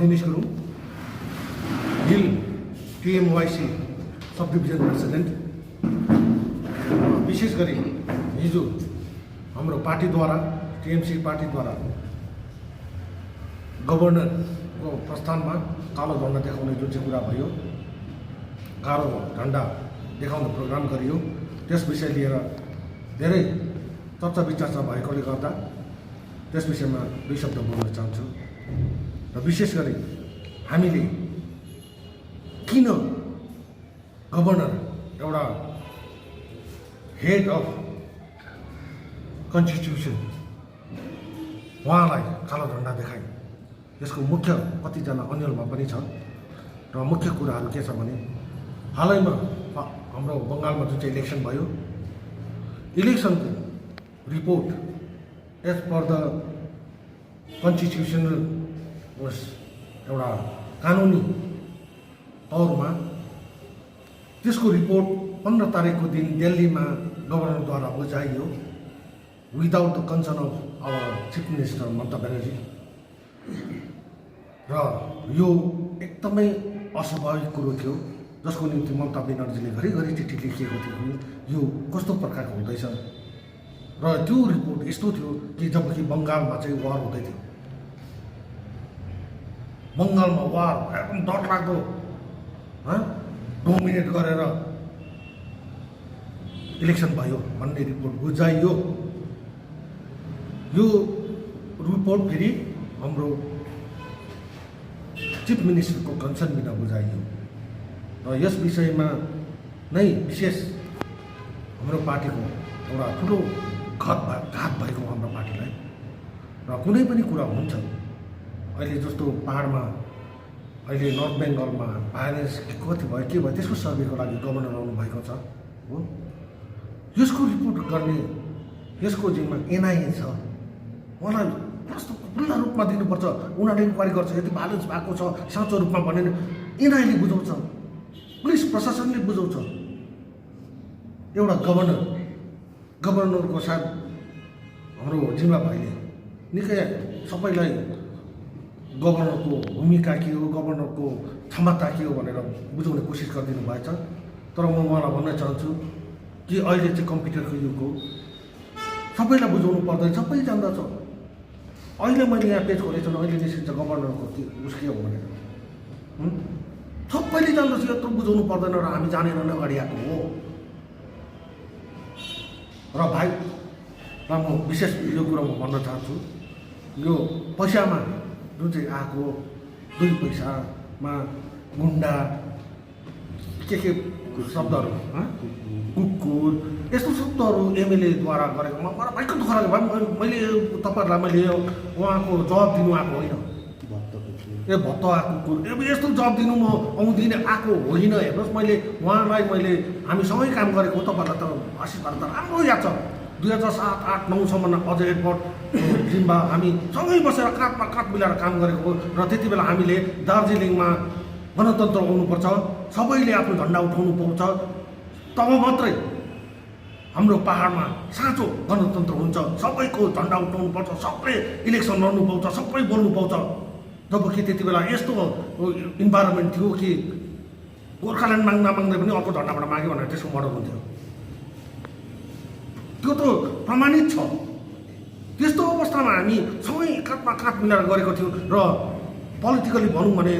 Dinesh Gurung, hill TMYC sub division president. विशेष गरी हिजो हाम्रो पार्टीद्वारा, टिएमसी पार्टीद्वारा गभर्नरको प्रस्थानमा कालो झन्डा देखाउने जुन चाहिँ कुरा भयो, कालो झन्डा देखाउने प्रोग्राम गरियो, त्यस विषय लिएर धेरै चर्चा विचर्चा भएकोले गर्दा त्यस विषयमा दुई शब्द बोल्न चाहन्छु। र विशेष गरी हामीले किन गभर्नर एउटा हेड अफ कन्स्टिट्युसन उहाँलाई कालो झन्डा देखाए, यसको मुख्य कतिजना अन्यलमा पनि छ। र मुख्य कुराहरू के छ भने हालैमा हाम्रो बङ्गालमा जुन चाहिँ इलेक्सन भयो, इलेक्सनको report as per the constitutional एउटा कानुनी तौरमा त्यसको रिपोर्ट 15 तारिकको दिन दिल्लीमा गभर्नरद्वारा बुझाइयो without the concern of our chief minister Mamata Banerjee. र यो एकदमै अस्वाभाविक कुरो थियो, जसको निम्ति ममता ब्यानर्जीले घरिघरि चिठी लेखिएको थियो भने यो कस्तो प्रकारको हुँदैछ। र त्यो रिपोर्ट यस्तो थियो कि जबकि बङ्गालमा चाहिँ वार हुँदै थियो, बङ्गालमा वार एकदम डरलाग्दो डोमिनेट गरेर इलेक्सन भयो भन्ने रिपोर्ट बुझाइयो। यो रिपोर्ट फेरि हाम्रो चिफ मिनिस्टरको कन्सर्न बिना बुझाइयो। र यस विषयमा नै विशेष हाम्रो पार्टीको एउटा ठुलो घात भएको हाम्रो पार्टीलाई। र कुनै पनि कुरा हुन्छ, अहिले जस्तो पहाडमा अहिले नर्थ बेङ्गलमा भाइलेन्स कति भयो के भयो त्यसको सर्वेको लागि गभर्नर आउनुभएको छ हो। यसको रिपोर्ट गर्ने यसको जिम्मा एनआइए छ, उहाँलाई प्रश्न खुल्ला रूपमा दिनुपर्छ। उनीहरूले इन्क्वायरी गर्छ, यदि भाइलेन्स भएको छ साँचो रूपमा भने एनआइएले बुझाउँछ, पुलिस प्रशासनले बुझाउँछ। एउटा गभर्नरको साथ हाम्रो जिम्मा भाइले निकै सबैलाई गभर्नरको भूमिका के हो, गभर्नरको क्षमता के हो भनेर बुझाउने कोसिस गरिदिनु भएछ। तर म उहाँलाई भन्न चाहन्छु कि अहिले चाहिँ कम्प्युटरको युग हो, सबैलाई बुझाउनु पर्दैन, सबै जान्दछ। अहिले मैले यहाँ पेज खोलेको छु, अहिले निस्किन्छ गभर्नरको उस के हो भनेर सबैले जान्दछ, यत्रो बुझाउनु पर्दैन र हामी जानेर नै अगाडि आएको हो। र भाइ र म विशेष यो कुरा म भन्न चाहन्छु, यो पैसामा जुन चाहिँ आएको 2 पैसामा गुन्डा के शब्दहरू कुकुर यस्तो शब्दहरू एमएलएद्वारा गरेको मलाई भाइको दुःख लाग्यो। भाइ मैले तपाईँहरूलाई मैले उहाँको जवाब दिनु आएको होइन, भत्ता कुकुर यस्तो जवाब दिनु म आउँदिनँ आएको होइन। हेर्नुहोस्, मैले हामी सँगै काम गरेको, तपाईँहरूलाई त आशीर्वाद त राम्रो याद छ। 2007, 8, 9सम्म अजय एडवर्ड जिम्बा हामी सँगै बसेर काँधमा काँध मिलाएर काम गरेको। र त्यति बेला हामीले दार्जिलिङमा गणतन्त्र आउनुपर्छ, सबैले आफ्नो झन्डा उठाउनु पाउँछ, तब मात्रै हाम्रो पहाडमा साँचो गणतन्त्र हुन्छ, सबैको झन्डा उठाउनु पर्छ, सबै इलेक्सन लड्नु पाउँछ, सबै बोल्नु पाउँछ। जबकि त्यति बेला यस्तो इन्भाइरोमेन्ट थियो कि गोर्खाल्यान्ड माग्दा पनि अर्को झन्डाबाट माग्यो भनेर त्यसको मर्डर हुन्थ्यो। त्यो त प्रमाणित छ। त्यस्तो अवस्थामा हामी सँगै काँधमा काँध मिलाएर गरेको थियौँ। र पोलिटिकली भनौँ भने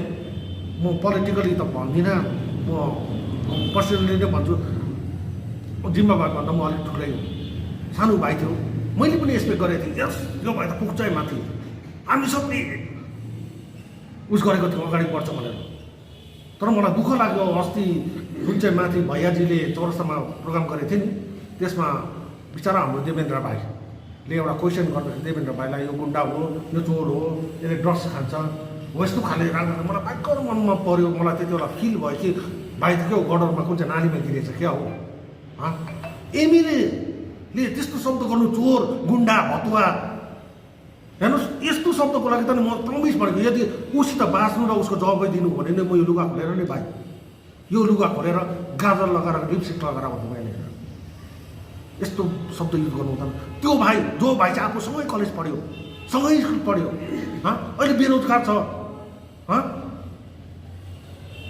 म पोलिटिकली त भन्दिनँ, म पर्सनली नै भन्छु, जिम्बाबादभन्दा म अलिक ठुलै सानो भाइ थियो, मैले पनि एक्सपेक्ट गरेको थिएँ यस यो भाइ त पुग्छ माथि, हामी सबले उस गरेको थियौँ अगाडि बढ्छ भनेर। तर मलाई दुःख लाग्यो, अस्ति जुन चाहिँ माथि भैयाजीले चौरस्तामा प्रोग्राम गरेको थियो नि, त्यसमा बिचरा हाम्रो देवेन्द्र भाइले एउटा क्वेसन गर्दाखेरि देवेन्द्र भाइलाई यो गुन्डा हो, यो चोर हो, यसले ड्रग्स खान्छ हो, यस्तो खाले राख्दा मलाई भयङ्कर मनमा पऱ्यो। मलाई त्यति बेला फिल भयो कि भाइ त के हो गडरमा कुन चाहिँ नालीमा गिरेछ क्या हो। एमएलएले त्यस्तो शब्द गर्नु, चोर गुन्डा भतुवा, हेर्नुहोस् यस्तो शब्दको लागि त म प्रमिस भनेको, यदि उसित बाँच्नु र उसको जवाबै दिनु भने नै म यो लुगा खोलेर नै भाइ, यो लुगा खोलेर गाजर लगाएर लिपस्टिक लगाएर भन्नु मैले यस्तो शब्द युज गर्नु हुँदैन। त्यो भाइ जो भाइ चाहिँ आफू सँगै कलेज पढ्यो, सँगै स्कुल पढ्यो, अहिले बेरोजगार छ,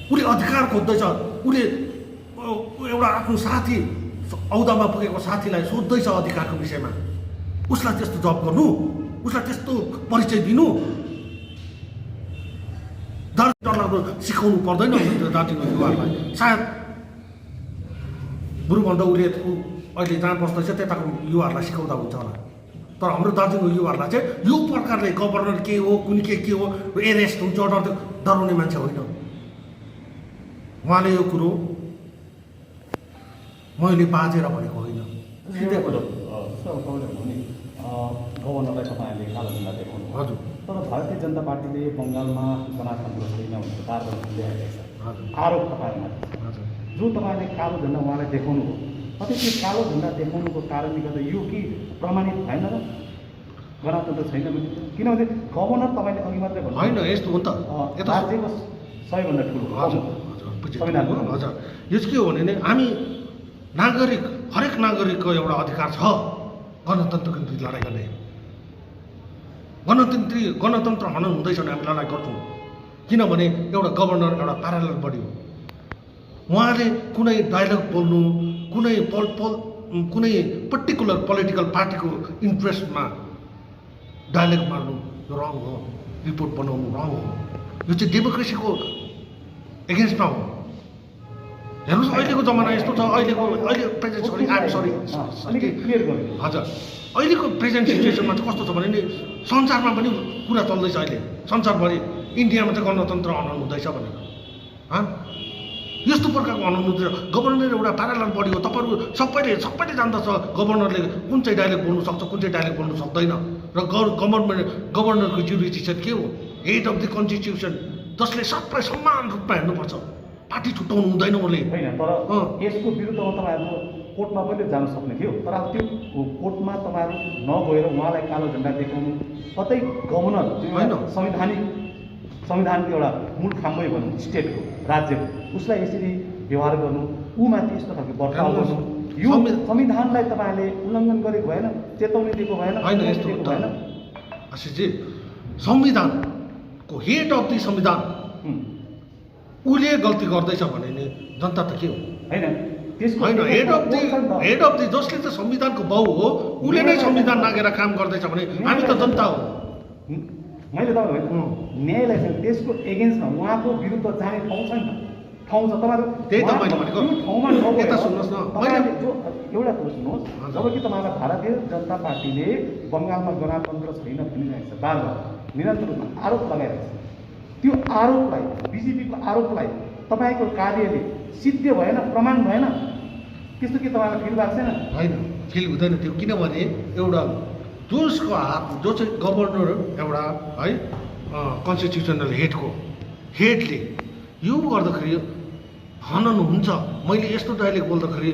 उसले अधिकार खोज्दैछ, उसले एउटा आफ्नो साथी औदामा पुगेको साथीलाई सोध्दैछ अधिकारको विषयमा। उसलाई त्यस्तो जब गर्नु, उसलाई त्यस्तो परिचय दिनु, डरलाग्दो सिकाउनु पर्दैन दार्जिलिङ युवाहरूलाई। सायद बरुभन्दा उसले अहिले जहाँ बस्दैछ त्यताको युवाहरूलाई सिकाउँदा हुन्छ होला, तर हाम्रो दार्जिलिङको युवाहरूलाई चाहिँ यो प्रकारले गभर्नर के हो, कुन के हो, एरेस्ट हुन्छ, डराउने मान्छे होइन उहाँले। यो कुरो मैले बाजेर भनेको होइन। सिधै कुरो तपाईँले भने गभर्नरलाई तपाईँहरूले कालो झन्डा देखाउनु, हजुर, तर भारतीय जनता पार्टीले बङ्गालमा गणतन्त्र छैन भनेर दार्जिलिङ ल्याएको छ, आरोप तपाईँहरूमाथि। जो तपाईँले कालो झन्डा उहाँलाई देखाउनु हो, कतै त्यो कालो झन्डा देखाउनुको कारणले गर्दा यो कि प्रमाणित भएन र गणतन्त्र छैन भने? किनभने गभर्नर तपाईँले अघि मात्रै भन्नु होइन, यस्तो हो नि त, राज्यको सबैभन्दा ठुलो संविधान। हजुर, यो चाहिँ के हो भने नि हामी नागरिक, हरेक नागरिकको एउटा अधिकार छ गणतन्त्रको निम्ति लडाइँ गर्ने। गणतन्त्र हनन हुँदैछ भने हामी लडाइँ गर्छौँ, किनभने एउटा गभर्नर एउटा प्यारालल बडी हो। उहाँले कुनै डायलग बोल्नु, कुनै पर्टिकुलर पोलिटिकल पार्टीको इन्ट्रेस्टमा डायलग मार्नु यो रङ हो, रिपोर्ट बनाउनु रङ हो। यो चाहिँ डेमोक्रेसीको एगेन्स्टमा हो। हेर्नुहोस् अहिलेको जमाना यस्तो छ, अहिले प्रेजेन्ट हजुर, अहिलेको प्रेजेन्ट सिचुएसनमा चाहिँ कस्तो छ भने नि संसारमा पनि कुरा चल्दैछ अहिले, संसारभरि इन्डियामा चाहिँ गणतन्त्र हनन हुँदैछ भनेर। यस्तो प्रकारको हनन हुँदैछ। गभर्नर एउटा प्यारालल बडी हो। तपाईँहरू सबैले जान्दछ गभर्नरले कुन चाहिँ डायलग बोल्नु सक्छ, कुन चाहिँ डायलग बोल्नु सक्दैन। र गभर्नरको जुरिडिक्सन के हो? हेड अफ द कन्स्टिट्युसन, जसले सबै समान रूपमा हेर्नुपर्छ, पार्टी छुट्याउनु हुँदैन उसले। होइन, तर यसको विरुद्धमा तपाईँहरू कोर्टमा पनि जानु सक्ने थियो, तर अब त्यो कोर्टमा तपाईँहरू नगएर उहाँलाई कालो झन्डा देखाउनु, कतै गभर्नर होइन संविधानको एउटा मूल खाम्बै भनौँ स्टेटको, राज्यको, उसलाई यसरी व्यवहार गर्नु, ऊमाथि यस्तो खालको बर्ताव गर्नु, यो संविधानलाई तपाईँहरूले उल्लङ्घन गरेको भएन? चेतावनी दिएको भएन? होइन, यस्तो भएन आशिषजी। संविधानको हेड अफ द संविधान उसले गल्ती गर्दैछ भने नि जनता त के हो? होइन, हेड अफ द जसले त संविधानको बाउ हो उसले नै संविधान नागेर काम गर्दैछ भने हामी त जनता हो। मैले तपाईँहरू न्यायलाई चाहिँ त्यसको एगेन्स्टमा उहाँको विरुद्ध जाने ठाउँ छ नि त, ठाउँ छ। तपाईँहरू त्यही त मैले भनेको। ठाउँमा यता सुन्नुहोस् न, तपाईँले जो एउटा कुरो सुन्नुहोस्, जब कि तपाईँलाई भारतीय जनता पार्टीले बङ्गालमा गणतन्त्र छैन भनिरहेको छ, बारबार निरन्तर रूपमा आरोप लगाइरहेको छ, त्यो आरोपलाई, बिजेपीको आरोपलाई तपाईँको कार्यले सिद्ध भएन, प्रमाण भएन, त्यस्तो के तपाईँलाई फिल भएको छैन? होइन, फिल हुँदैन त्यो, किनभने एउटा जसको हात, जो चाहिँ गभर्नर एउटा है कन्स्टिट्युसनल हेडले यो गर्दाखेरि हनन हुन्छ, मैले यस्तो डाइलेक्ट बोल्दाखेरि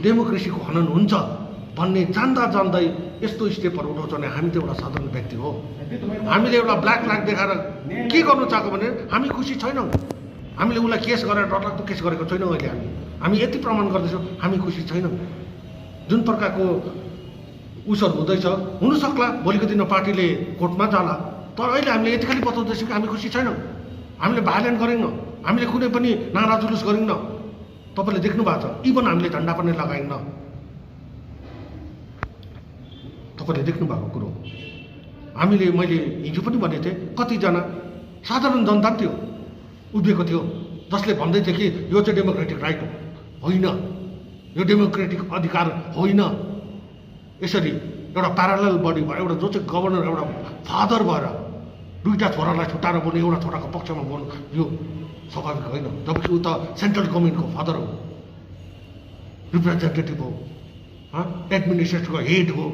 डेमोक्रेसीको हनन हुन्छ भन्ने जान्दै यस्तो स्टेपहरू उठाउँछ भने हामी त एउटा साधारण व्यक्ति हो। हामीले एउटा ब्ल्याक फ्ल्याग देखाएर के गर्नु चाहेको भने हामी खुसी छैनौँ। हामीले उसलाई केस गरेर डरलाग्दो केस गरेको छैनौँ। अहिले हामी यति प्रमाण गर्दैछौँ, हामी खुसी छैनौँ। जुन प्रकारको उसहरू हुँदैछ, हुनसक्ला भोलिको दिनमा पार्टीले कोर्टमा जाला, तर अहिले हामीले यति खालि बताउँदैछौँ कि हामी खुसी छैनौँ। हामीले भाइलेन्ट गरेनौँ, हामीले कुनै पनि नारा जुलुस गरेनौँ। तपाईँले देख्नु भएको छ, इभन हामीले झन्डा पनि लगाएनौँ। तपाईँले देख्नु भएको कुरो मैले हिजो पनि भनेको थिएँ, कतिजना साधारण जनता थियो उभिएको थियो जसले भन्दै थियो कि यो चाहिँ डेमोक्रेटिक राइट होइन, यो डेमोक्रेटिक अधिकार होइन। यसरी एउटा प्यारालल बडी भयो, एउटा जो चाहिँ गभर्नर, एउटा फादर भएर दुईवटा छोरालाई छुट्टाएर बोल्नु, एउटा छोराको पक्षमा बोल्नु, यो स्वाभाविक होइन। जबकि ऊ त सेन्ट्रल गभर्मेन्टको फादर हो, रिप्रेजेन्टेटिभ हो, एडमिनिस्ट्रेसनको हेड हो।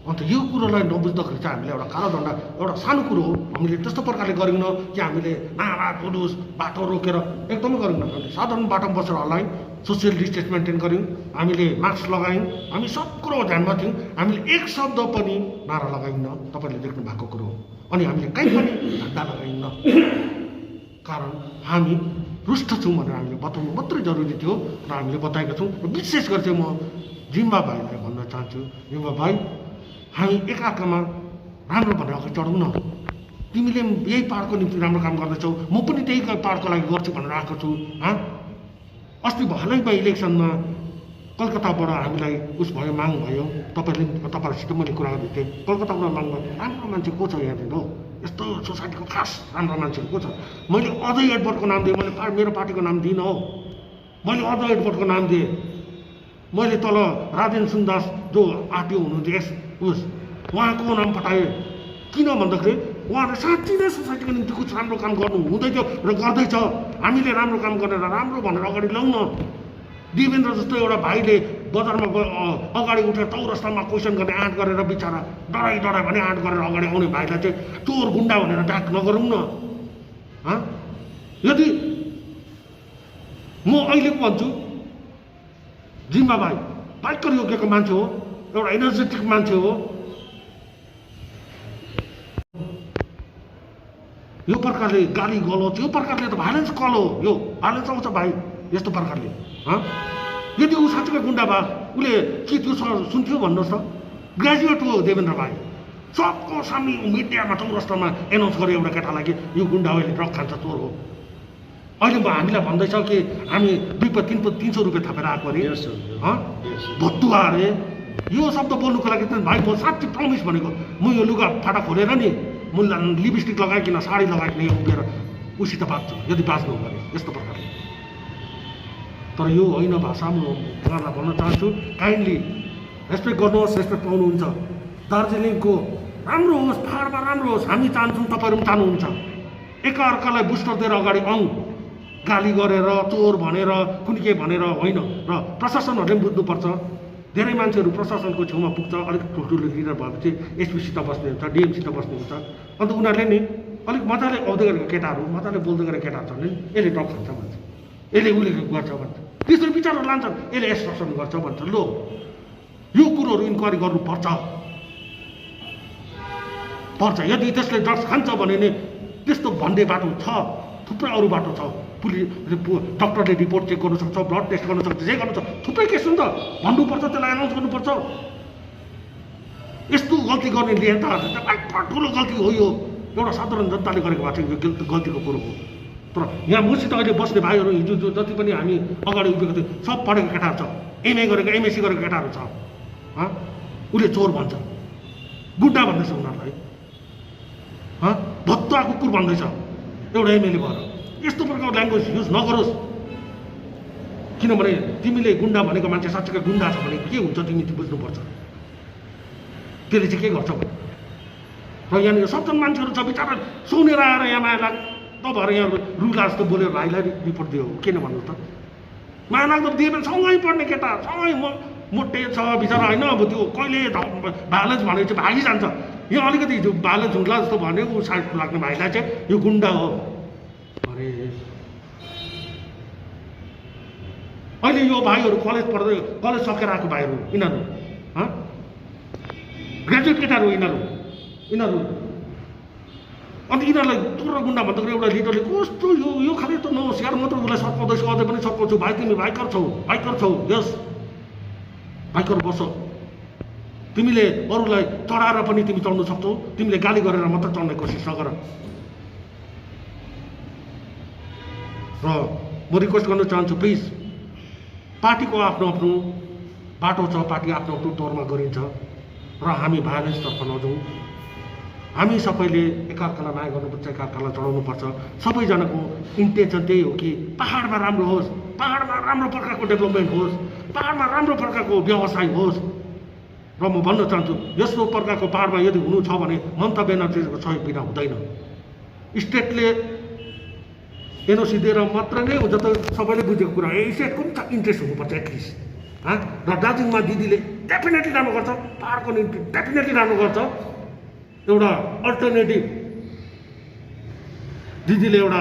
अन्त यो कुरोलाई नबुझ्दाखेरि चाहिँ हामीले एउटा कालो झन्डा एउटा सानो कुरो हो, हामीले त्यस्तो प्रकारले गरेनौँ कि हामीले नारा जुलुस बाटो रोकेर एकदमै गरेनौँ। हामीले साधारण बाटोमा बसेर हल्लायौँ, सोसियल डिस्टेन्स मेन्टेन गऱ्यौँ, हामीले मास्क लगायौँ, हामी सब कुरो ध्यानमा थियौँ। हामीले एक शब्द पनि नारा लगाइनँ, तपाईँले देख्नु भएको कुरो हो। अनि हामीले कहीँ पनि झन्डा लगाइनँ, कारण हामी रुष्ट छौँ भनेर हामीले बताउनु मात्रै जरुरी थियो र हामीले बताएका छौँ। र विशेष गरी चाहिँ म जिम्बा भाइलाई भन्न चाहन्छु, जिम्बा भाइ, हामी एकअर्कामा राम्रो भनेर अघि चढौँ न। तिमीले यही पाहाडको निम्ति राम्रो काम गर्दैछौ, म पनि त्यही पाहाडको लागि गर्छु भनेर आएको छु। अस्ति हालैमा इलेक्सनमा कलकत्ताबाट हामीलाई उस भयो, माग भयो, तपाईँहरूसित मैले कुरा गरेको थिएँ। कलकत्ताबाट माग भयो, राम्रो मान्छे को छ यहाँनिर हो, यस्तो सोसाइटीको खास राम्रो मान्छेहरू को छ? मैले अजय एडवर्डको नाम दिएँ, मैले मेरो पार्टीको नाम दिइनँ हो, मैले अजय एडवर्डको नाम दिएँ। मैले तल राजेन्द्र सुन्दास जो आरटिओ हुनुहुन्थ्यो उहाँको नाम पठाएँ। किन भन्दाखेरि उहाँले साँच्चै नै सोसाइटीको निम्ति कुछ राम्रो काम गर्नु हुँदै थियो र गर्दैछ। हामीले राम्रो काम गरेर राम्रो भनेर अगाडि ल्याउँ न। देवेन्द्र जस्तो एउटा भाइले बजारमा अगाडि उठेर चौरस्तामा क्वेसन गर्ने आँट गरेर बिचरा डराइ भने आँट गरेर अगाडि आउने भाइलाई चाहिँ चोर गुन्डा भनेर ट्याग नगरौँ न। यदि म अहिले भन्छु जिम्बा भाइ बाइकर योग्यको मान्छे हो, एउटा एनर्जेटिक मान्छे हो, यो प्रकारले गाली गलौज, यो प्रकारले त भाइलेन्स कल हो, यो भाइलेन्स आउँछ भाइ यस्तो प्रकारले। यदि ऊ साँच्चीकै गुन्डा भए उसले के त्यो सुन्थ्यो भन्नुहोस् त? ग्रेजुएट हो देवेन्द्र भाइ, सबको सामने मिडियामा चौरस्तामा एनाउन्स गरे एउटा केटालाई कि यो गुन्डा अहिले ड्रग खान्छ, चोर हो। अहिले हामीलाई भन्दैछ कि हामी 300 रुपियाँ थपेर आएको अरे, भत्तुवा अरे। यो शब्द बोल्नुको लागि त भाइ म साँच्चै प्रमिस भनेको, म यो लुगा फाटा खोलेर नि म लिपस्टिक लगाइकन साडी लगाइकन यो उभिएर उसित बाँच्छु यदि बाँच्नु हो भने यस्तो प्रकारले। तर यो होइन भाषा। म उहाँलाई भन्न चाहन्छु काइन्डली रेस्पेक्ट गर्नुहोस्, रेस्पेक्ट पाउनुहुन्छ। दार्जिलिङको राम्रो होस्, पाहाडमा राम्रो होस्, हामी चाहन्छौँ, तपाईँहरू पनि चाहनुहुन्छ। एकअर्कालाई बुस्टर दिएर अगाडि आउँ, गाली गरेर चोर भनेर कुन के भनेर होइन। र प्रशासनहरूले पनि बुझ्नुपर्छ। धेरै मान्छेहरू प्रशासनको छेउमा पुग्छ, अलिक ठुल्ठुलो लिडर भएपछि एसपीसित बस्ने हुन्छ, डिएमसित बस्ने हुन्छ। अन्त उनीहरूले नि अलिक मजाले आउँदै गरेको केटाहरू, मजाले बोल्दै गरेको केटाहरू छन् नि, यसले ड्रग खान्छ भन्छ, यसले उसले गर्छ भन्छ, त्यसरी विचारहरू लान्छन्, यसले एक्सट्रक्सन गर्छ भन्छ। लो यो कुरोहरू इन्क्वायरी गर्नुपर्छ। यदि त्यसले ड्रग्स खान्छ भने नि त्यस्तो भन्ने बाटो छ, थुप्रै अरू बाटो छ। डक्टरले रिपोर्ट चेक गर्नु सक्छ, ब्लड टेस्ट गर्नु सक्छ, जे गर्नु छ, थुप्रै केस हुन्छ। भन्नुपर्छ, त्यसलाई एनाउन्स गर्नुपर्छ। यस्तो गल्ती गर्ने नेताहरू त ठुलो गल्ती हो। यो एउटा साधारण जनताले गरेको भए चाहिँ यो गल्तीको कुरो हो। तर यहाँ मसित अहिले बस्ने भाइहरू हिजो जो जति पनि हामी अगाडि उभिएको थियो सब पढेको केटाहरू छ, एमए गरेको एमएससी गरेको केटाहरू छ। उसले चोर भन्छ, गुड्डा भन्दैछ उनीहरूलाई, भत्ता कुकुर भन्दैछ एउटा एमएलए भएर। यस्तो प्रकारको ल्याङ्ग्वेज युज नगरोस्। किनभने तिमीले गुन्डा भनेको मान्छे साँच्चीकै गुन्डा छ भने के हुन्छ तिमी बुझ्नुपर्छ, त्यसले चाहिँ के गर्छ भने। र यहाँनिर सज्जन मान्छेहरू छ, बिचरा सुनेर आएर यहाँ माया भएर यहाँ रुला जस्तो बोलेर भाइलाई रिपोर्ट दियो, किन भन्नु त? माया लाग्दो दिए पनि सँगै पढ्ने केटा, सँगै मोटे छ बिचरा होइन। अब त्यो कहिले भाइलेन्स भनेको चाहिँ भागिजान्छ। यहाँ अलिकति भाइलेन्स हुँला जस्तो भन्यो ऊ साइड लाग्ने भाइलाई चाहिँ यो गुन्डा हो। अरे अहिले यो भाइहरू कलेज सकेर आएको भाइहरू, यिनीहरू ग्रेजुएट केटाहरू यिनीहरू अन्त यिनीहरूलाई चोर गुन्डा भन्दाखेरि एउटा लिडरले कस्तो यो खालि त नहोस् यार, म त उसलाई सघाउँदैछु, अझै पनि सघाउँछु। भाइ तिमी बाइकर छौ, यस बाइकर बस। तिमीले अरूलाई चढाएर पनि तिमी चढ्नु सक्छौ, तिमीले गाली गरेर मात्र चढ्ने कोसिस नगर। र म रिक्वेस्ट गर्न चाहन्छु प्लिज, पार्टीको आफ्नो आफ्नो बाटो छ, पार्टी आफ्नो आफ्नो तौरमा गरिन्छ र हामी भाइलेन्सतर्फ नजाउँ। हामी सबैले एकअर्कालाई माया गर्नुपर्छ, एकअर्कालाई चढाउनुपर्छ। सबैजनाको इन्टेन्सन त्यही हो कि पाहाडमा राम्रो होस्, पाहाडमा राम्रो प्रकारको डेभलपमेन्ट होस्, पाहाडमा राम्रो प्रकारको व्यवसाय होस्। र म भन्न चाहन्छु यस्तो प्रकारको पाहाडमा यदि हुनु छ भने ममता ब्यानर्जीको सहयोग बिना हुँदैन। स्टेटले एनओसी दिएर मात्र नै हो, जता सबैले बुझेको कुरा स्टेटको पनि इन्ट्रेस्ट हुनुपर्छ एटलिस्ट। र दार्जिलिङमा दिदीले डेफिनेटली राम्रो गर्छ, पाहाडको निम्ति डेफिनेटली राम्रो गर्छ। एउटा अल्टरनेटिभ दिदीले एउटा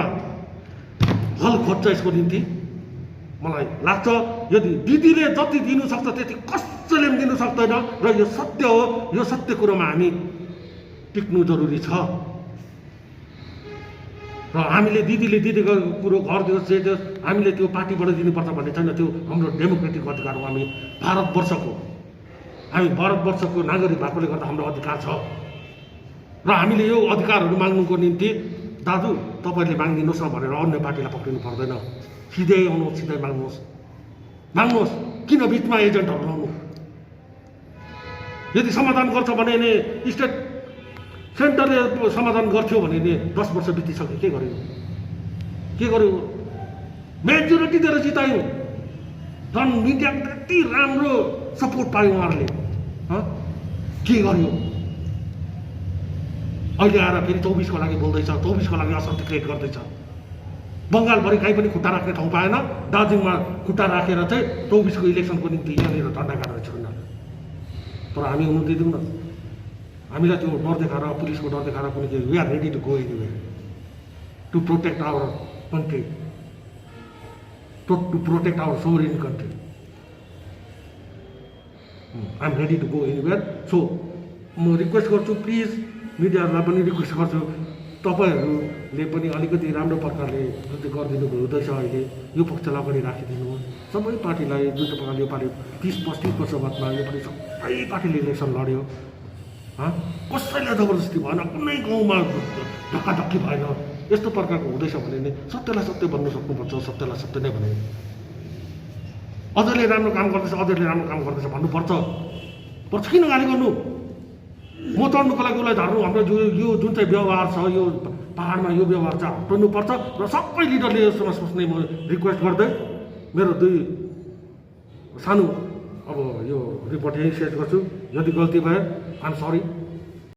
हल खोज्छ यसको निम्ति मलाई लाग्छ। यदि दिदीले जति दिनु सक्छ त्यति कसैले पनि दिनु सक्दैन। र यो सत्य हो, यो सत्य कुरोमा हामी टिक्नु जरुरी छ। र हामीले दिदीले दिदीको कुरो घर दियोस् जे दियोस् हामीले त्यो पार्टीबाट दिनुपर्छ भन्ने छैन। त्यो हाम्रो डेमोक्रेटिक अधिकार हो। हामी भारतवर्षको नागरिक भएकोले गर्दा हाम्रो अधिकार छ। र हामीले यो अधिकारहरू माग्नुको निम्ति दाजु तपाईँले मागिदिनुहोस् न भनेर अन्य पार्टीलाई पक्रिनु पर्दैन। सिधै आउनुहोस्, सिधै माग्नुहोस्। किन बिचमा एजेन्टहरू लाउनु? यदि समाधान गर्छ भने नि स्टेट सेन्टरले समाधान गर्थ्यो भने नि 10 वर्ष बितिसक्यो। के गर्यो? मेजोरिटी दिएर जितायौँ। झन् मिडियाको यति राम्रो सपोर्ट पायो उहाँहरूले। के गर्यो? अहिले आएर फेरि 24 को लागि बोल्दैछ, 24 को लागि अशान्ति क्रिएट गर्दैछ। बङ्गालभरि कहीँ पनि खुट्टा राख्ने ठाउँ पाएन, दार्जिलिङमा खुट्टा राखेर चाहिँ 24 को इलेक्सनको निम्ति यहाँनिर झन्डा गाडेर छ उनीहरूले। तर हामी हुनु दिँदैनौँ न। हामीलाई त्यो डर देखाएर, पुलिसको डर देखाएर पनि we are ready to go anywhere to protect our country, to protect our sovereign country. I am ready to go anywhere. So म रिक्वेस्ट गर्छु, प्लिज मिडियाहरूलाई पनि रिक्वेस्ट गर्छु, तपाईँहरूले पनि अलिकति राम्रो प्रकारले जुन चाहिँ गरिदिनु हुँदैछ अहिले यो पक्षलाई पनि राखिदिनु। सबै पार्टीलाई जुन चाहिँ प्रकारले यो पार्टी 30-35 वर्ष बादमा यो पनि सबै पार्टीले इलेक्सन लड्यो। कसैले जबरजस्ती भएन, कुनै गाउँमा धक्काधक्की भएन। यस्तो प्रकारको हुँदैछ भने नि सत्यलाई सत्य भन्नु सक्नुपर्छ, सत्यलाई सत्य नै भने। अझैले राम्रो काम गर्दैछ भन्नुपर्छ। किन गाली गर्नु? म चढ्नुको लागि उसलाई झार्नु? हाम्रो यो जुन चाहिँ व्यवहार छ, यो पाहाडमा यो व्यवहार चाहिँ हटाउनुपर्छ र सबै लिडरले यसमा सोच्ने म रिक्वेस्ट गर्दै मेरो 2 सानो अब यो रिपोर्ट यहीँ शेष गर्छु। यदि गल्ती भयो, आइ एम सरी।